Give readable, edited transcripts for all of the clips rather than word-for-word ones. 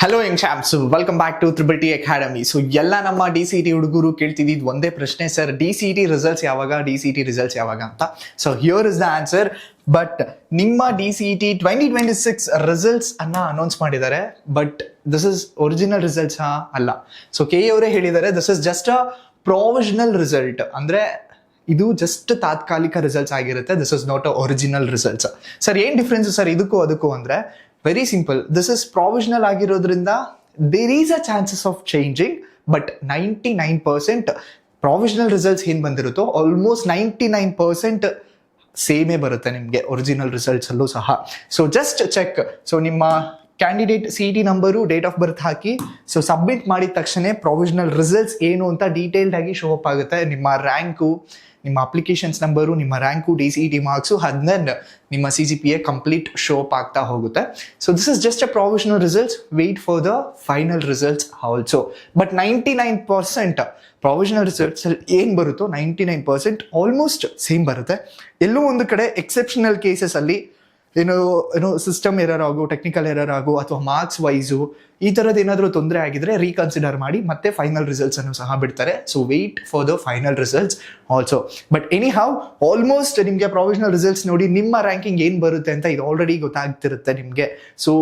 Hello young champs, welcome back to triple T academy. So ಎಲ್ಲ ನಮ್ಮ D C T ಹುಡುಗರು ಕೇಳ್ತಿದ್ದು ಒಂದೇ ಪ್ರಶ್ನೆ, sir D C T results ಯಾವಾಗ ಅಂತ. So here is the answer. But ನಿಮ್ಮ ಡಿ ಸಿ ಟಿ 2026 ರಿಸಲ್ಟ್ಸ್ ಅನ್ನ ಅನೌನ್ಸ್ ಮಾಡಿದ್ದಾರೆ. But this is original results ಅಲ್ಲ. ಸೊ ಕೆ ಅವರೇ ಹೇಳಿದ್ದಾರೆ, this is just a provisional result. ಅಂದ್ರೆ ಇದು ಜಸ್ಟ್ ತಾತ್ಕಾಲಿಕ ರಿಸಲ್ಟ್ಸ್ ಆಗಿರುತ್ತೆ. This is not a original results. Sir ಏನ್ ಡಿಫ್ರೆನ್ಸ್ ಸರ್ ಇದಕ್ಕೂ ಅದಕ್ಕೂ ಅಂದ್ರೆ very simple. This is provisional ಆಗಿರೋದ್ರಿಂದ there is a chances of changing. But 99% provisional results ಏನ್ ಬಂದಿರುತ್ತೋ ಆಲ್ಮೋಸ್ಟ್ 99% ಸೇಮೇ ಬರುತ್ತೆ ನಿಮಗೆ ಒರಿಜಿನಲ್ ರಿಸಲ್ಟ್ಸ್ ಅಲ್ಲೂ ಸಹ. So just check. ಸೊ ನಿಮ್ಮ candidate C T number, date of birth ಹಾಕಿ ಸೊ ಸಬ್ಮಿಟ್ ಮಾಡಿದ ತಕ್ಷಣ ಪ್ರೊವಿಷನಲ್ ರಿಸಲ್ಟ್ಸ್ ಏನು ಅಂತ ಡೀಟೇಲ್ಡ್ ಆಗಿ ಶೋ ಅಪ್ ಆಗುತ್ತೆ. ನಿಮ್ಮ ರ್ಯಾಂಕು, ನಿಮ್ಮ ಅಪ್ಲಿಕೇಶನ್ಸ್ ನಂಬರು, ನಿಮ್ಮ rank, D C T marks, ಅದನ್ನ ನಿಮ್ಮ CGPA ಕಂಪ್ಲೀಟ್ ಶೋ ಅಪ್ ಆಗ್ತಾ ಹೋಗುತ್ತೆ. So this is just a provisional results. Wait for the final results also. But 99% provisional results ಅಲ್ಲಿ ಏನು ಬರುತ್ತೋ 99% ಆಲ್ಮೋಸ್ಟ್ ಸೇಮ್ ಬರುತ್ತೆ. ಎಲ್ಲೋ ಒಂದು ಕಡೆ ಎಕ್ಸೆಪ್ಷನಲ್ ಕೇಸಸ್ ಅಲ್ಲಿ ಏನೋ ಸಿಸ್ಟಮ್ ಎರರ್ ಆಗು, ಟೆಕ್ನಿಕಲ್ ಎರರ್ ಆಗು, ಅಥವಾ ಮಾರ್ಕ್ಸ್ ವೈಸು ಈ ಥರದ್ದು ಏನಾದರೂ ತೊಂದರೆ ಆಗಿದ್ರೆ ರೀಕನ್ಸಿಡರ್ ಮಾಡಿ ಮತ್ತೆ ಫೈನಲ್ ರಿಸಲ್ಟ್ಸ್ ಅನ್ನು ಸಹ ಬಿಡ್ತಾರೆ. So wait for the final results also. But anyhow almost ನಿಮಗೆ ಪ್ರೊವಿಷನಲ್ ರಿಸಲ್ಟ್ಸ್ ನೋಡಿ ನಿಮ್ಮ ರ್ಯಾಂಕಿಂಗ್ ಏನು ಬರುತ್ತೆ ಅಂತ ಇದು ಆಲ್ರೆಡಿ ಗೊತ್ತಾಗ್ತಿರುತ್ತೆ ನಿಮಗೆ. So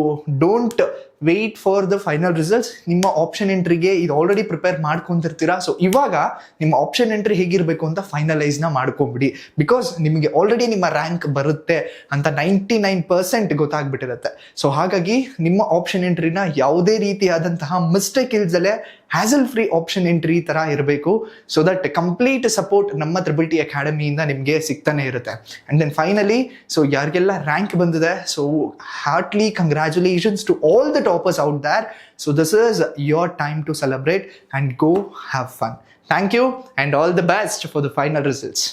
don't wait for the final results. ನಿಮ್ಮ ಆಪ್ಷನ್ ಎಂಟ್ರಿಗೆ ಇದು ಆಲ್ರೆಡಿ ಪ್ರಿಪೇರ್ ಮಾಡ್ಕೊಂತಿರ್ತೀರಾ. ಸೊ ಇವಾಗ ನಿಮ್ಮ ಆಪ್ಷನ್ ಎಂಟ್ರಿ ಹೇಗಿರಬೇಕು ಅಂತ ಫೈನಲೈಸ್ನ ಮಾಡ್ಕೊಂಬಿಡಿ. ಬಿಕಾಸ್ ನಿಮಗೆ ಆಲ್ರೆಡಿ ನಿಮ್ಮ ರ್ಯಾಂಕ್ ಬರುತ್ತೆ ಅಂತ 99% ಗೊತ್ತಾಗ್ಬಿಟ್ಟಿರುತ್ತೆ. ಸೊ ಹಾಗಾಗಿ ನಿಮ್ಮ ಆಪ್ಷನ್ ಎಂಟ್ರಿನ ಯಾವುದೇ ರೀತಿಯಾದಂತಹ ಮಿಸ್ಟೇಕ್ ಇಲ್ದಲೆ ಹ್ಯಾಸಲ್ ಫ್ರೀ ಆಪ್ಷನ್ ಎಂಟ್ರಿ ತರ ಇರಬೇಕು. ಸೊ ದಟ್ ಕಂಪ್ಲೀಟ್ ಸಪೋರ್ಟ್ ನಮ್ಮ ತ್ರಿಬಲ್ ಟಿ ಅಕಾಡೆಮಿಯಿಂದ ನಿಮಗೆ ಸಿಗ್ತಾನೆ ಇರುತ್ತೆ. ಅಂಡ್ ದೆನ್ ಫೈನಲಿ, ಸೊ ಯಾರಿಗೆಲ್ಲ ರ್ಯಾಂಕ್ ಬಂದಿದೆ, so heartly congratulations to all the toppers out there. So this is your time to celebrate and go have fun. Thank you and all the best for the final results.